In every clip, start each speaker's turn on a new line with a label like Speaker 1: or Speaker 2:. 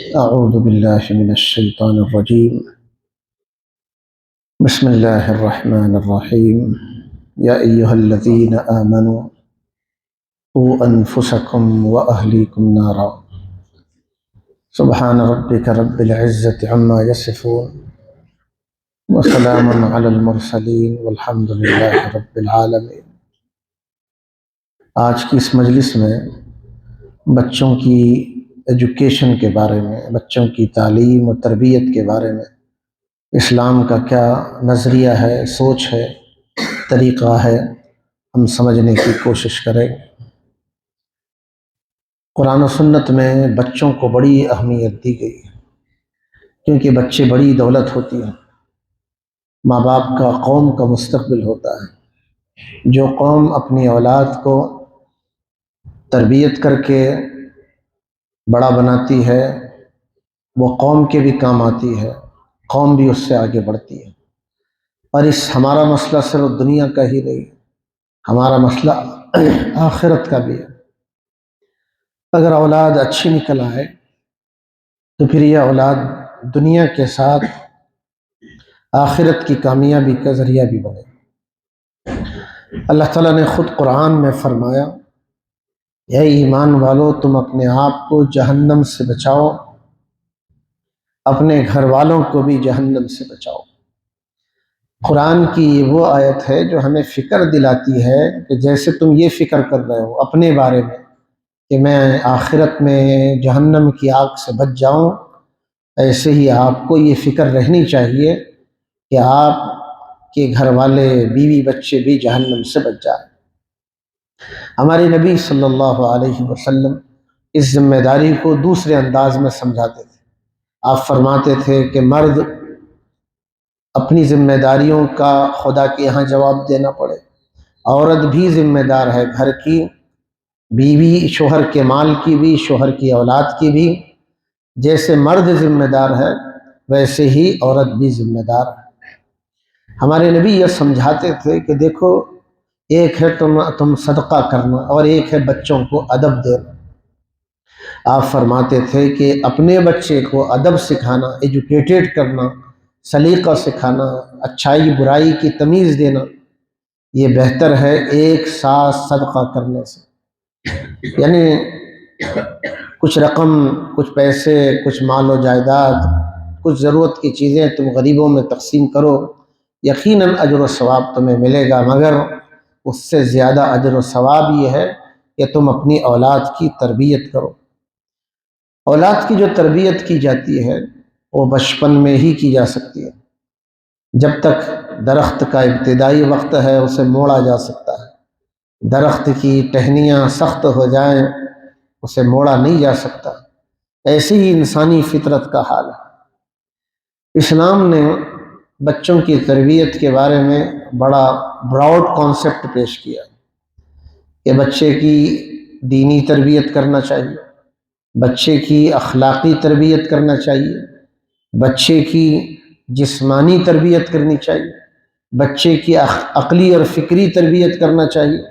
Speaker 1: أعوذ بالله من الشيطان الرجيم. بسم الله الرحمن الرحيم. يا أيها الذين آمنوا قوا أنفسكم وأهليكم نارا. سبحان ربك رب العزة عما يصفون وسلام على المرسلين والحمد لله رب العالمين. آج کی اس مجلس میں بچوں کی ایجوکیشن کے بارے میں، بچوں کی تعلیم و تربیت کے بارے میں اسلام کا کیا نظریہ ہے، سوچ ہے، طریقہ ہے، ہم سمجھنے کی کوشش کریں. قرآن و سنت میں بچوں کو بڑی اہمیت دی گئی ہے، کیونکہ بچے بڑی دولت ہوتی ہیں. ماں باپ کا قوم کا مستقبل ہوتا ہے. جو قوم اپنی اولاد کو تربیت کر کے بڑا بناتی ہے وہ قوم کے بھی کام آتی ہے، قوم بھی اس سے آگے بڑھتی ہے. اور ہمارا مسئلہ صرف دنیا کا ہی نہیں، ہمارا مسئلہ آخرت کا بھی ہے. اگر اولاد اچھی نکل آئے تو پھر یہ اولاد دنیا کے ساتھ آخرت کی کامیابی کا ذریعہ بھی بنے. اللہ تعالیٰ نے خود قرآن میں فرمایا، اے ایمان والو تم اپنے آپ کو جہنم سے بچاؤ، اپنے گھر والوں کو بھی جہنم سے بچاؤ. قرآن کی یہ وہ آیت ہے جو ہمیں فکر دلاتی ہے کہ جیسے تم یہ فکر کر رہے ہو اپنے بارے میں کہ میں آخرت میں جہنم کی آگ سے بچ جاؤں، ایسے ہی آپ کو یہ فکر رہنی چاہیے کہ آپ کے گھر والے، بیوی بچے بھی جہنم سے بچ جائیں. ہمارے نبی صلی اللہ علیہ وسلم اس ذمہ داری کو دوسرے انداز میں سمجھاتے تھے. آپ فرماتے تھے کہ مرد اپنی ذمہ داریوں کا خدا کے یہاں جواب دینا پڑے، عورت بھی ذمہ دار ہے گھر کی، بیوی شوہر کے مال کی بھی، شوہر کی اولاد کی بھی. جیسے مرد ذمہ دار ہے ویسے ہی عورت بھی ذمہ دار ہے. ہمارے نبی یہ سمجھاتے تھے کہ دیکھو، ایک ہے تم صدقہ کرنا اور ایک ہے بچوں کو ادب دینا. آپ فرماتے تھے کہ اپنے بچے کو ادب سکھانا، ایجوکیٹڈ کرنا، سلیقہ سکھانا، اچھائی برائی کی تمیز دینا، یہ بہتر ہے ایک ساتھ صدقہ کرنے سے. یعنی کچھ رقم، کچھ پیسے، کچھ مال و جائیداد، کچھ ضرورت کی چیزیں تم غریبوں میں تقسیم کرو، یقیناً اجر و ثواب تمہیں ملے گا، مگر اس سے زیادہ اجر و ثواب یہ ہے کہ تم اپنی اولاد کی تربیت کرو. اولاد کی جو تربیت کی جاتی ہے وہ بچپن میں ہی کی جا سکتی ہے. جب تک درخت کا ابتدائی وقت ہے اسے موڑا جا سکتا ہے. درخت کی ٹہنیاں سخت ہو جائیں اسے موڑا نہیں جا سکتا. ایسی ہی انسانی فطرت کا حال ہے. اسلام نے بچوں کی تربیت کے بارے میں بڑا براڈ کانسیپٹ پیش کیا کہ بچے کی دینی تربیت کرنا چاہیے، بچے کی اخلاقی تربیت کرنا چاہیے، بچے کی جسمانی تربیت کرنی چاہیے، بچے کی عقلی اور فکری تربیت کرنا چاہیے،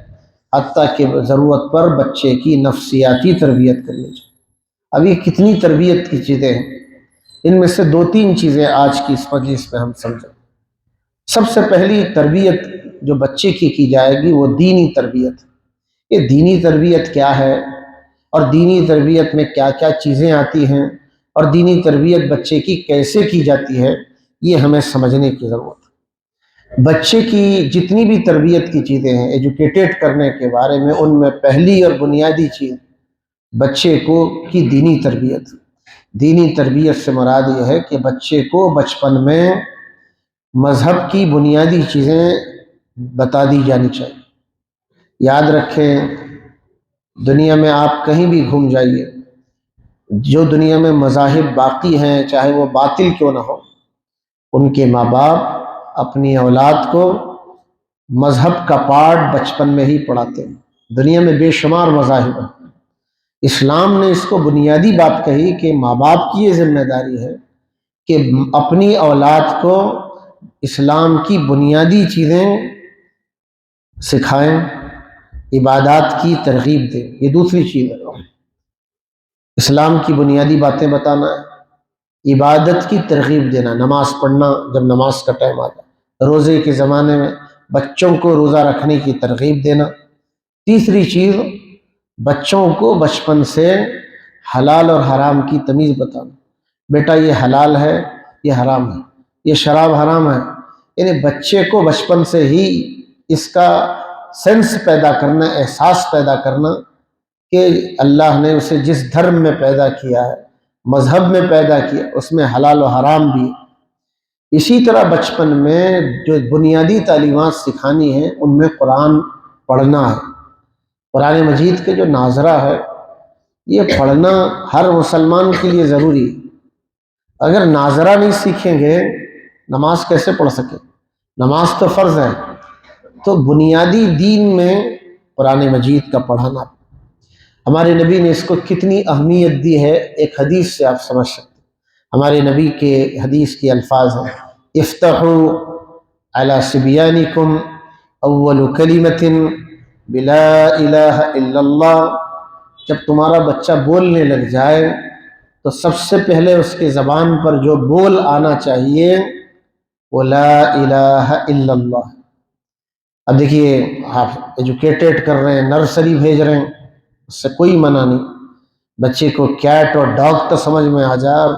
Speaker 1: حتیٰ کہ ضرورت پر بچے کی نفسیاتی تربیت کرنی چاہیے. ابھی کتنی تربیت کی چیزیں ہیں، ان میں سے 2-3 چیزیں آج کی اس مجلس میں ہم سمجھیں. سب سے پہلی تربیت جو بچے کی جائے گی وہ دینی تربیت. یہ دینی تربیت کیا ہے اور دینی تربیت میں کیا کیا چیزیں آتی ہیں اور دینی تربیت بچے کی کیسے کی جاتی ہے، یہ ہمیں سمجھنے کی ضرورت ہے. بچے کی جتنی بھی تربیت کی چیزیں ہیں ایجوکیٹڈ کرنے کے بارے میں، ان میں پہلی اور بنیادی چیز بچے کو کی دینی تربیت. دینی تربیت سے مراد یہ ہے کہ بچے کو بچپن میں مذہب کی بنیادی چیزیں بتا دی جانی چاہیے. یاد رکھیں، دنیا میں آپ کہیں بھی گھوم جائیے، جو دنیا میں مذاہب باقی ہیں چاہے وہ باطل کیوں نہ ہو، ان کے ماں باپ اپنی اولاد کو مذہب کا پارٹ بچپن میں ہی پڑھاتے ہیں. دنیا میں بے شمار مذاہب ہیں. اسلام نے اس کو بنیادی بات کہی کہ ماں باپ کی یہ ذمہ داری ہے کہ اپنی اولاد کو اسلام کی بنیادی چیزیں سکھائیں، عبادات کی ترغیب دیں. یہ دوسری چیز ہے. اسلام کی بنیادی باتیں بتانا ہے، عبادت کی ترغیب دینا، نماز پڑھنا جب نماز کا ٹائم آ جائے، روزے کے زمانے میں بچوں کو روزہ رکھنے کی ترغیب دینا۔ تیسری چیز، بچوں کو بچپن سے حلال اور حرام کی تمیز بتانا، بیٹا یہ حلال ہے، یہ حرام ہے، یہ شراب حرام ہے، یعنی بچے کو بچپن سے ہی اس کا سینس پیدا کرنا، احساس پیدا کرنا کہ اللہ نے اسے جس دھرم میں پیدا کیا ہے، مذہب میں پیدا کیا، اس میں حلال و حرام بھی۔ اسی طرح بچپن میں جو بنیادی تعلیمات سکھانی ہیں ان میں قرآن پڑھنا ہے۔ قرآن مجید کے جو ناظرہ ہے یہ پڑھنا ہر مسلمان کے لیے ضروری ہے۔ اگر ناظرہ نہیں سیکھیں گے نماز کیسے پڑھ سکے؟ نماز تو فرض ہے، تو بنیادی دین میں قرآن مجید کا پڑھنا، ہمارے نبی نے اس کو کتنی اہمیت دی ہے ایک حدیث سے آپ سمجھ سکتے ہیں۔ ہمارے نبی کے حدیث کے الفاظ ہیں، افتحوا علی صبیانکم اول کلمۃ بلا الہ الا اللہ، جب تمہارا بچہ بولنے لگ جائے تو سب سے پہلے اس کے زبان پر جو بول آنا چاہیے وہ لا الہ الا اللہ۔ اب دیکھیے آپ ایجوکیٹڈ کر رہے ہیں، نرسری بھیج رہے ہیں، اس سے کوئی منع نہیں، بچے کو کیٹ اور ڈاگ تو سمجھ میں آ جائے،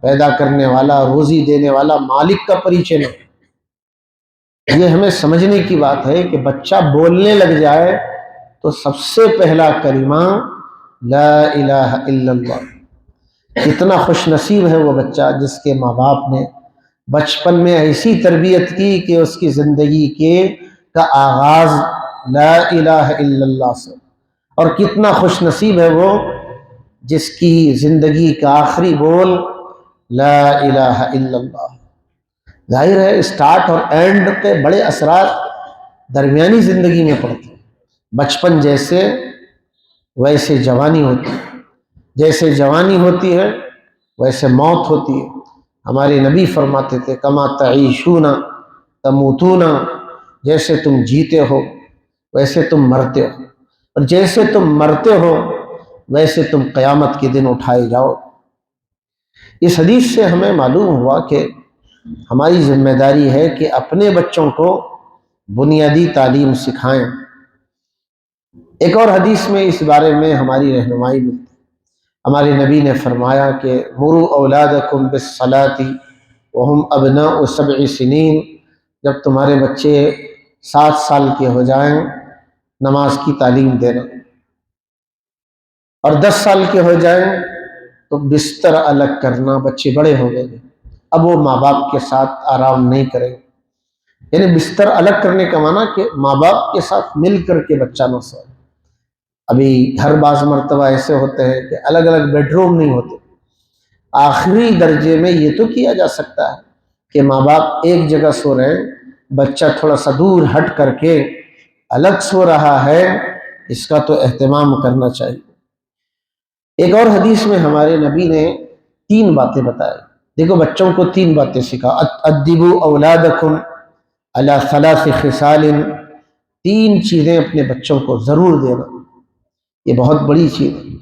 Speaker 1: پیدا کرنے والا، روزی دینے والا مالک کا پریچے میں، یہ ہمیں سمجھنے کی بات ہے کہ بچہ بولنے لگ جائے تو سب سے پہلا کلمہ لا الہ الا اللہ۔ کتنا خوش نصیب ہے وہ بچہ جس کے ماں باپ نے بچپن میں ایسی تربیت کی کہ اس کی زندگی کا آغاز لا الہ الا اللہ سے، اور کتنا خوش نصیب ہے وہ جس کی زندگی کا آخری بول لا الہ الا اللہ۔ ظاہر ہے اسٹارٹ اور اینڈ کے بڑے اثرات درمیانی زندگی میں پڑتے ہیں۔ بچپن جیسے ویسے جوانی ہوتی ہے، جیسے جوانی ہوتی ہے ویسے موت ہوتی ہے۔ ہمارے نبی فرماتے تھے کما تعیشون تموتون، جیسے تم جیتے ہو ویسے تم مرتے ہو، اور جیسے تم مرتے ہو ویسے تم قیامت کے دن اٹھائے جاؤ۔ اس حدیث سے ہمیں معلوم ہوا کہ ہماری ذمہ داری ہے کہ اپنے بچوں کو بنیادی تعلیم سکھائیں۔ ایک اور حدیث میں اس بارے میں ہماری رہنمائی ملتی ہے۔ ہمارے نبی نے فرمایا کہ مروا اولادکم بالصلاۃ وہم ابناء 7 سنین، جب تمہارے بچے 7 سال کے ہو جائیں نماز کی تعلیم دینا، اور 10 سال کے ہو جائیں تو بستر الگ کرنا۔ بچے بڑے ہو گئے، اب وہ ماں باپ کے ساتھ آرام نہیں کریں گے، یعنی بستر الگ کرنے کا معنی کہ ماں باپ کے ساتھ مل کر کے بچہ نہ سوئے۔ ابھی گھر بعض مرتبہ ایسے ہوتے ہیں کہ الگ الگ بیڈ روم نہیں ہوتے، آخری درجے میں یہ تو کیا جا سکتا ہے کہ ماں باپ ایک جگہ سو رہے ہیں، بچہ تھوڑا سا دور ہٹ کر کے الگ سو رہا ہے، اس کا تو اہتمام کرنا چاہیے۔ ایک اور حدیث میں ہمارے نبی نے 3 باتیں بتائیں۔ دیکھو بچوں کو 3 باتیں سکھا، ادبوا اولادکم علی 3 خصال، 3 چیزیں اپنے بچوں کو ضرور دینا، یہ بہت بڑی چیز ہے۔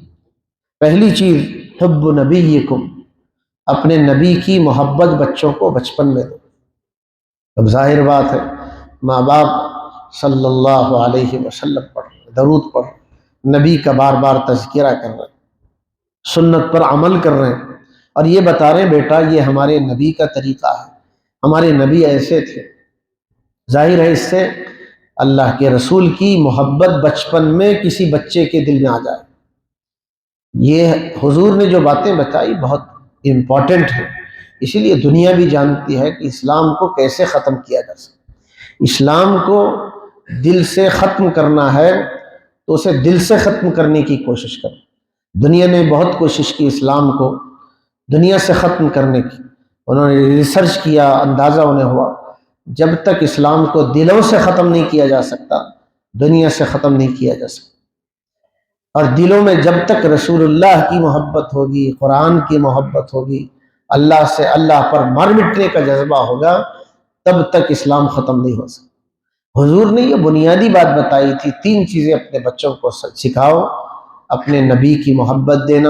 Speaker 1: پہلی چیز حب نبیکم، اپنے نبی کی محبت بچوں کو بچپن میں دو۔ اب ظاہر بات ہے ماں باپ صلی اللہ علیہ وسلم پڑھ درود پڑھ نبی کا بار بار تذکرہ کر رہے ہیں، سنت پر عمل کر رہے ہیں، اور یہ بتا رہے ہیں بیٹا یہ ہمارے نبی کا طریقہ ہے، ہمارے نبی ایسے تھے۔ ظاہر ہے اس سے اللہ کے رسول کی محبت بچپن میں کسی بچے کے دل میں آ جائے۔ یہ حضور نے جو باتیں بتائی بہت امپورٹنٹ ہیں، اسی لیے دنیا بھی جانتی ہے کہ اسلام کو کیسے ختم کیا جا سکتا۔ اسلام کو دل سے ختم کرنا ہے تو اسے دل سے ختم کرنے کی کوشش کرو۔ دنیا نے بہت کوشش کی اسلام کو دنیا سے ختم کرنے کی، انہوں نے ریسرچ کیا، اندازہ انہیں ہوا جب تک اسلام کو دلوں سے ختم نہیں کیا جا سکتا دنیا سے ختم نہیں کیا جا سکتا۔ اور دلوں میں جب تک رسول اللہ کی محبت ہوگی، قرآن کی محبت ہوگی، اللہ سے اللہ پر مر مٹنے کا جذبہ ہوگا، تب تک اسلام ختم نہیں ہو سکتا۔ حضور نے یہ بنیادی بات بتائی تھی، 3 چیزیں اپنے بچوں کو سکھاؤ، اپنے نبی کی محبت دینا،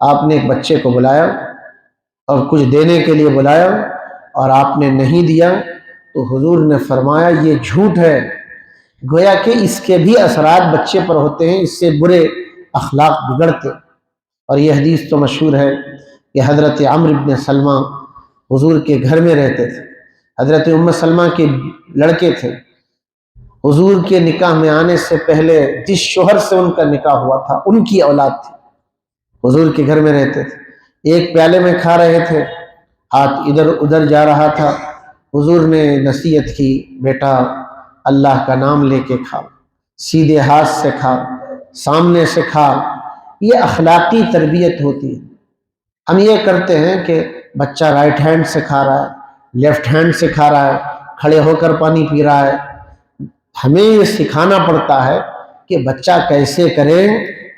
Speaker 1: آپ نے ایک بچے کو بلایا اور کچھ دینے کے لیے بلایا اور آپ نے نہیں دیا، تو حضور نے فرمایا یہ جھوٹ ہے، گویا کہ اس کے بھی اثرات بچے پر ہوتے ہیں، اس سے برے اخلاق بگڑتے۔ اور یہ حدیث تو مشہور ہے کہ حضرت عمرو بن سلمہ حضور کے گھر میں رہتے تھے، حضرت ام سلمہ کے لڑکے تھے، حضور کے نکاح میں آنے سے پہلے جس شوہر سے ان کا نکاح ہوا تھا ان کی اولاد تھی، حضور کے گھر میں رہتے تھے، ایک پیالے میں کھا رہے تھے، ہاتھ ادھر ادھر جا رہا تھا، حضور نے نصیحت کی، بیٹا اللہ کا نام لے کے کھا، سیدھے ہاتھ سے کھا، سامنے سے کھا، یہ اخلاقی تربیت ہوتی ہے۔ ہم یہ کرتے ہیں کہ بچہ رائٹ ہینڈ سے کھا رہا ہے، لیفٹ ہینڈ سے کھا رہا ہے، کھڑے ہو کر پانی پی رہا ہے، ہمیں یہ سکھانا پڑتا ہے کہ بچہ کیسے کرے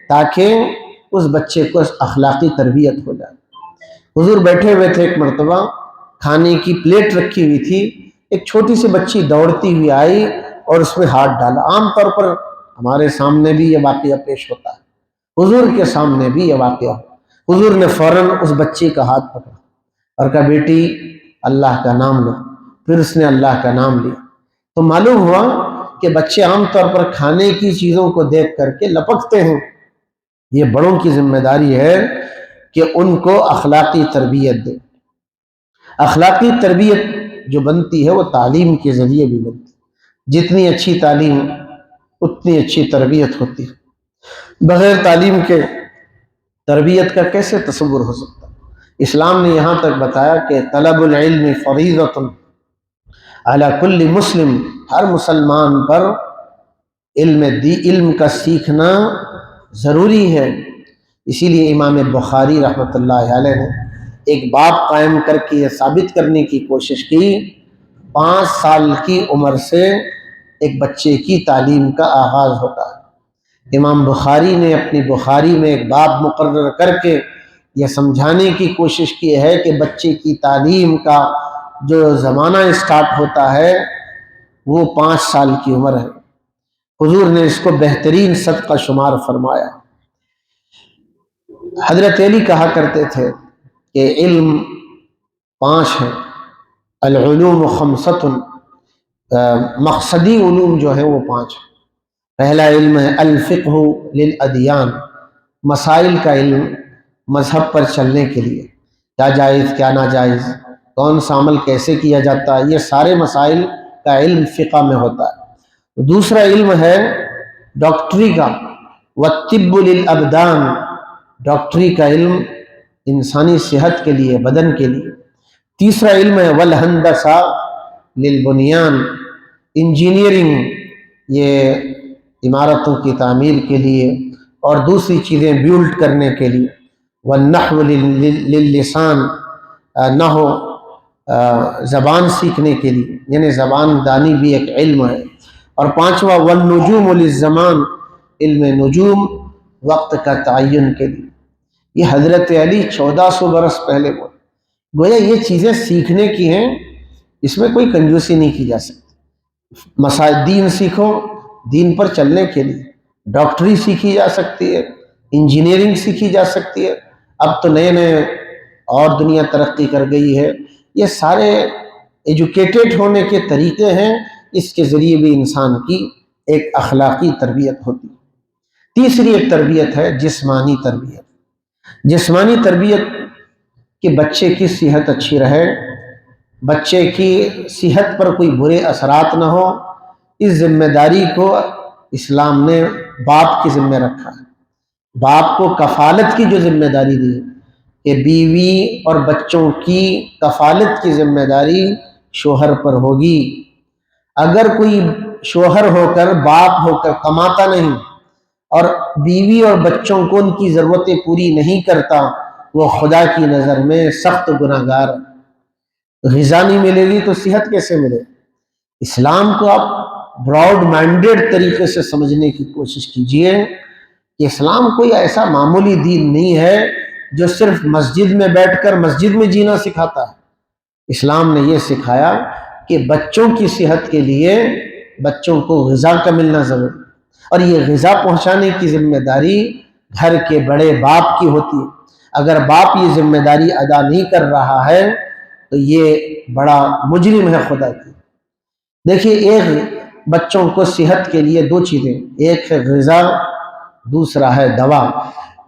Speaker 1: تاکہ اس بچے کو اخلاقی تربیت ہو جائے۔ حضور بیٹھے ہوئے تھے، ایک مرتبہ کھانے کی پلیٹ رکھی ہوئی تھی، ایک چھوٹی سی بچی دوڑتی ہوئی آئی اور اس میں ہاتھ ڈالا۔ عام طور پر ہمارے سامنے بھی یہ واقعہ پیش ہوتا ہے، حضور کے سامنے بھی یہ واقعہ ہو، حضور نے فوراً اس بچی کا ہاتھ پکڑا اور کہا بیٹی اللہ کا نام لو، پھر اس نے اللہ کا نام لیا۔ تو معلوم ہوا کہ بچے عام طور پر کھانے کی چیزوں کو دیکھ کر کے لپکتے ہیں، یہ بڑوں کی ذمہ داری ہے کہ ان کو اخلاقی تربیت دے۔ اخلاقی تربیت جو بنتی ہے وہ تعلیم کے ذریعے بھی بنتی ہے، جتنی اچھی تعلیم اتنی اچھی تربیت ہوتی ہے۔ بغیر تعلیم کے تربیت کا کیسے تصور ہو سکتا ہے؟ اسلام نے یہاں تک بتایا کہ طلب العلم فریضۃ علی کل مسلم، ہر مسلمان پر علم کا سیکھنا ضروری ہے۔ اسی لیے امام بخاری رحمۃ اللہ علیہ نے ایک باب قائم کر کے یہ ثابت کرنے کی کوشش کی، 5 سال کی عمر سے ایک بچے کی تعلیم کا آغاز ہوتا ہے۔ امام بخاری نے اپنی بخاری میں ایک باب مقرر کر کے یہ سمجھانے کی کوشش کی ہے کہ بچے کی تعلیم کا جو زمانہ اسٹارٹ ہوتا ہے وہ 5 سال کی عمر ہے۔ حضور نے اس کو بہترین صدقہ شمار فرمایا۔ حضرت علی کہا کرتے تھے کہ علم 5 ہے، العلوم 5، مقصدی علوم جو ہیں وہ 5 ہیں۔ پہلا علم ہے الفقہ للادیان، مسائل کا علم، مذہب پر چلنے کے لیے کیا جائز کیا ناجائز، کون سا عمل کیسے کیا جاتا ہے، یہ سارے مسائل کا علم فقہ میں ہوتا ہے۔ دوسرا علم ہے ڈاکٹری کا، والطب للابدان، ڈاکٹری کا علم انسانی صحت کے لیے، بدن کے لیے۔ تیسرا علم ہے والہندسہ للبنیان، انجینئرنگ، یہ عمارتوں کی تعمیر کے لیے اور دوسری چیزیں بیلڈ کرنے کے لیے۔ والنحو للسان، نحو زبان سیکھنے کے لیے، یعنی زبان دانی بھی ایک علم ہے۔ اور 5واں والنجوم للزمان، علم نجوم، وقت کا تعین کے لیے۔ یہ حضرت علی 1400 برس پہلے بولے، گویا یہ چیزیں سیکھنے کی ہیں، اس میں کوئی کنجوسی نہیں کی جا سکتی۔ مسائل دین سیکھو، دین پر چلنے کے لیے، ڈاکٹری سیکھی جا سکتی ہے، انجینئرنگ سیکھی جا سکتی ہے، اب تو نئے نئے اور دنیا ترقی کر گئی ہے، یہ سارے ایجوکیٹڈ ہونے کے طریقے ہیں، اس کے ذریعے بھی انسان کی ایک اخلاقی تربیت ہوتی ہے۔ تیسری ایک تربیت ہے جسمانی تربیت۔ جسمانی تربیت کہ بچے کی صحت اچھی رہے، بچے کی صحت پر کوئی برے اثرات نہ ہو، اس ذمہ داری کو اسلام نے باپ کی ذمہ رکھا ہے۔ باپ کو کفالت کی جو ذمہ داری دی ہے کہ بیوی اور بچوں کی کفالت کی ذمہ داری شوہر پر ہوگی۔ اگر کوئی شوہر ہو کر، باپ ہو کر کماتا نہیں اور بیوی اور بچوں کو ان کی ضرورتیں پوری نہیں کرتا، وہ خدا کی نظر میں سخت گناہگار ہے۔ غذا نہیں ملے گی تو صحت کیسے ملے؟ اسلام کو آپ براڈ مائنڈیڈ طریقے سے سمجھنے کی کوشش کیجئے کہ اسلام کوئی ایسا معمولی دین نہیں ہے جو صرف مسجد میں بیٹھ کر مسجد میں جینا سکھاتا ہے۔ اسلام نے یہ سکھایا کہ بچوں کی صحت کے لیے بچوں کو غذا کا ملنا ضروری ہے، اور یہ غذا پہنچانے کی ذمہ داری گھر کے بڑے باپ کی ہوتی ہے۔ اگر باپ یہ ذمہ داری ادا نہیں کر رہا ہے تو یہ بڑا مجرم ہے خدا کی۔ دیکھیے، ایک بچوں کو صحت کے لیے دو چیزیں، ایک ہے غذا، دوسرا ہے دوا۔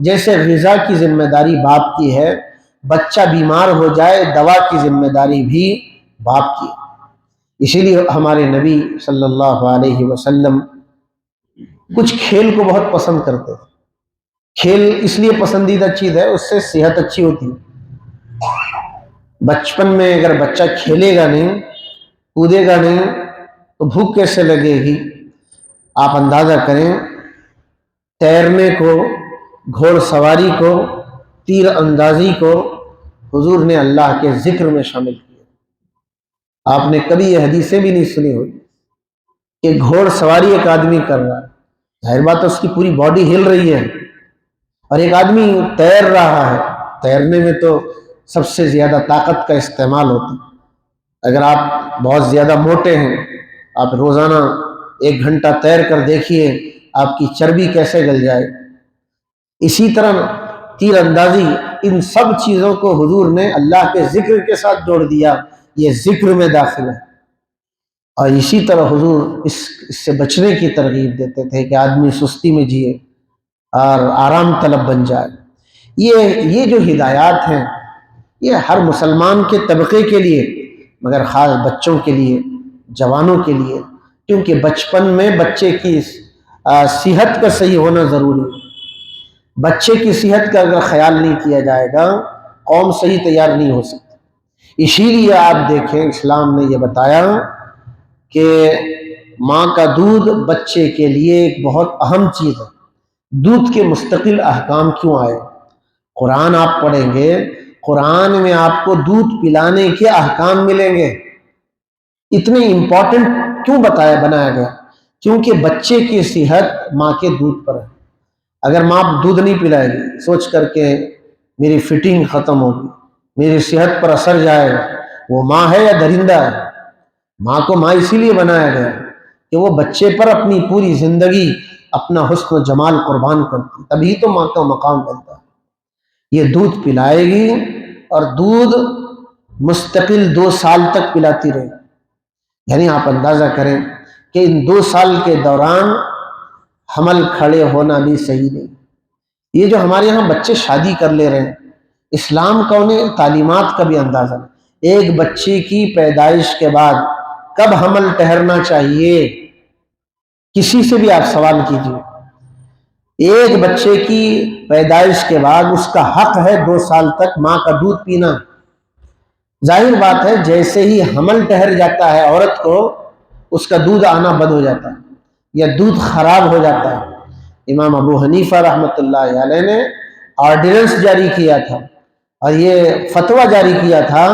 Speaker 1: جیسے غذا کی ذمہ داری باپ کی ہے، بچہ بیمار ہو جائے دوا کی ذمہ داری بھی باپ کی۔ اسی لیے ہمارے نبی صلی اللہ علیہ وسلم کچھ کھیل کو بہت پسند کرتے تھے۔ کھیل اس لیے پسندیدہ چیز ہے، اس سے صحت اچھی ہوتی ہے۔ بچپن میں اگر بچہ کھیلے گا نہیں، کودے گا نہیں، تو بھوک کیسے لگے گی؟ آپ اندازہ کریں، تیرنے کو، گھوڑ سواری کو، تیر اندازی کو حضور نے اللہ کے ذکر میں شامل کیا۔ آپ نے کبھی یہ حدیثیں بھی نہیں سنی ہوئی کہ گھوڑ سواری ایک آدمی کر رہا ہے، ظاہر بات ہے اس کی پوری باڈی ہل رہی ہے، اور ایک آدمی تیر رہا ہے۔ تیرنے میں تو سب سے زیادہ طاقت کا استعمال ہوتا ہے۔ اگر آپ بہت زیادہ موٹے ہیں، آپ روزانہ 1 گھنٹہ تیر کر دیکھیے آپ کی چربی کیسے گل جائے۔ اسی طرح تیر اندازی، ان سب چیزوں کو حضور نے اللہ کے ذکر کے ساتھ جوڑ دیا، یہ ذکر میں داخل ہے۔ اور اسی طرح حضور اس سے بچنے کی ترغیب دیتے تھے کہ آدمی سستی میں جیے اور آرام طلب بن جائے۔ یہ جو ہدایات ہیں یہ ہر مسلمان کے طبقے کے لیے، مگر خاص بچوں کے لیے، جوانوں کے لیے، کیونکہ بچپن میں بچے کی صحت کا صحیح ہونا ضروری ہے۔ بچے کی صحت کا اگر خیال نہیں کیا جائے گا، قوم صحیح تیار نہیں ہو سکتی۔ اسی لیے آپ دیکھیں، اسلام نے یہ بتایا کہ ماں کا دودھ بچے کے لیے ایک بہت اہم چیز ہے۔ دودھ کے مستقل احکام کیوں آئے؟ قرآن آپ پڑھیں گے، قرآن میں آپ کو دودھ پلانے کے احکام ملیں گے۔ اتنے امپورٹنٹ کیوں بنایا گیا؟ کیونکہ بچے کی صحت ماں کے دودھ پر ہے۔ اگر ماں دودھ نہیں پلائے گی، سوچ کر کے میری فٹنگ ختم ہوگی، میری صحت پر اثر جائے گا، وہ ماں ہے یا درندہ ہے؟ ماں کو ماں اسی لیے بنایا گیا کہ وہ بچے پر اپنی پوری زندگی، اپنا حسن و جمال قربان کرتی، تبھی تو ماں کا مقام ملتا ہے۔ یہ دودھ پلائے گی اور دودھ مستقل 2 سال تک پلاتی رہے، یعنی آپ اندازہ کریں کہ ان 2 سال کے دوران حمل کھڑے ہونا بھی صحیح نہیں۔ یہ جو ہمارے یہاں بچے شادی کر لے رہے ہیں، اسلام کا انہیں تعلیمات کا بھی اندازہ نہیں۔ ایک بچے کی پیدائش کے بعد کب حمل ٹھہرنا چاہیے؟ کسی سے بھی آپ سوال کیجیے۔ ایک بچے کی پیدائش کے بعد اس کا حق ہے 2 سال تک ماں کا دودھ پینا۔ ظاہر بات ہے جیسے ہی حمل ٹھہر جاتا ہے عورت کو، اس کا دودھ آنا بند ہو جاتا ہے یا دودھ خراب ہو جاتا ہے۔ امام ابو حنیفہ رحمۃ اللہ علیہ نے آرڈیننس جاری کیا تھا اور یہ فتویٰ جاری کیا تھا،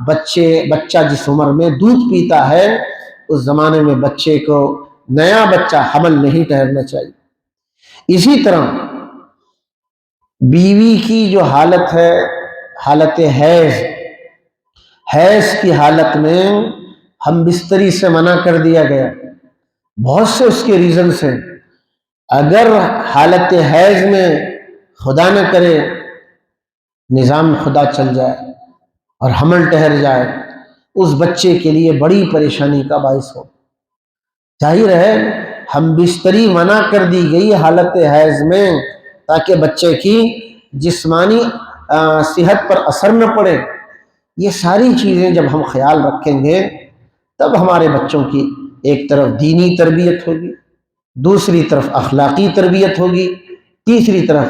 Speaker 1: بچہ جس عمر میں دودھ پیتا ہے اس زمانے میں بچے کو، نیا بچہ حمل نہیں ٹھہرنا چاہیے۔ اسی طرح بیوی کی جو حالت ہے، حالت حیض کی حالت میں ہم بستری سے منع کر دیا گیا۔ بہت سے اس کے ریزنز ہیں۔ اگر حالت حیض میں خدا نہ کرے نظام خدا چل جائے اور حمل ٹھہر جائے، اس بچے کے لیے بڑی پریشانی کا باعث ہو۔ ظاہر ہے ہم بستری منع کر دی گئی حالت حیض میں تاکہ بچے کی جسمانی صحت پر اثر نہ پڑے۔ یہ ساری چیزیں جب ہم خیال رکھیں گے تب ہمارے بچوں کی ایک طرف دینی تربیت ہوگی، دوسری طرف اخلاقی تربیت ہوگی، تیسری طرف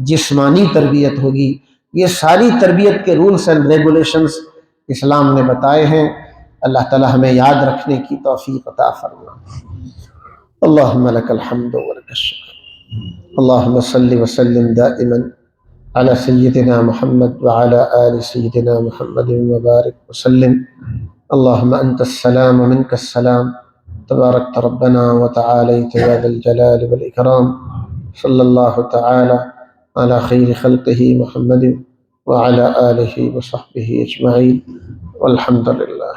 Speaker 1: جسمانی تربیت ہوگی۔ یہ ساری تربیت کے رولز اینڈ ریگولیشنز اسلام نے بتائے ہیں۔ اللہ تعالی ہمیں یاد رکھنے کی توفیق عطا فرمائے۔ اللہم لک الحمد ولک الشکر، اللہم صلی وسلم دائما علی سیدنا محمد وعلی آل سیدنا محمد وبارک وسلم۔ اللہم انت السلام ومنک السلام، تبارکت ربنا وتعالیت یا ذا الجلال والاکرام۔ صلی اللہ تعالی علی خیر خلقہ محمد وعلی آلہ وصحبہ اجمعین، والحمد للہ۔